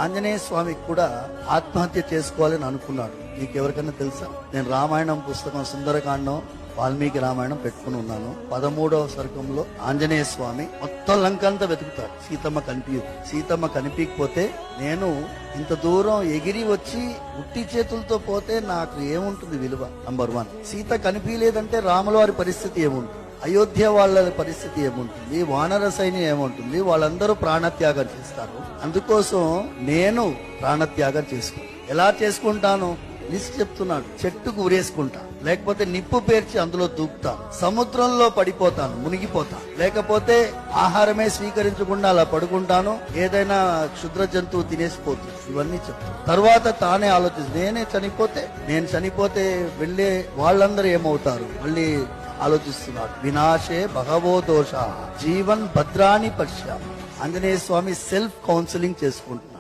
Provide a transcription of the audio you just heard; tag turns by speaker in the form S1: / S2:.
S1: ఆంజనేయ స్వామికి కూడా ఆత్మహత్య చేసుకోవాలని అనుకున్నాడు. మీకు ఎవరికైనా తెలుసా? నేను రామాయణం పుస్తకం సుందరకాండం వాల్మీకి రామాయణం పెట్టుకుని ఉన్నాను. 13వ సర్గంలో ఆంజనేయ స్వామి మొత్తం లంకంతా వెతుకుతాడు. సీతమ్మ కనిపించకపోతే నేను ఇంత దూరం ఎగిరి వచ్చి ఉట్టి చేతులతో పోతే నాకు ఏముంటుంది విలువ? నంబర్ 1. సీత కనిపించలేదంటే రాముల వారి పరిస్థితి ఏముంటుంది? అయోధ్య వాళ్ళ పరిస్థితి ఏముంటుంది? వానర సైన్యం ఏముంటుంది? వాళ్ళందరూ ప్రాణత్యాగం చేస్తారు. అందుకోసం నేను ప్రాణత్యాగం చేసుకుంటాను. ఎలా చేసుకుంటాను? లిస్ట్ చెప్తున్నాడు. చెట్టుకు ఉరేసుకుంటా, లేకపోతే నిప్పు పేర్చి అందులో దూకుతాను, సముద్రంలో పడిపోతాను, మునిగిపోతాను, లేకపోతే ఆహారమే స్వీకరించకుండా అలా పడుకుంటాను, ఏదైనా క్షుద్ర జంతువు తినేసిపోతుంది. ఇవన్నీ చెప్తాను. తర్వాత తానే ఆలోచిస్తుంది, నేను చనిపోతే వెళ్ళే వాళ్ళందరూ ఏమవుతారు? మళ్ళీ ఆలోచిస్తున్నాడు. వినాశే భగవో దోష జీవన్ భద్రాని పశ్య. ఆంజనేయ స్వామి సెల్ఫ్ కౌన్సిలింగ్ చేసుకుంటున్నాడు.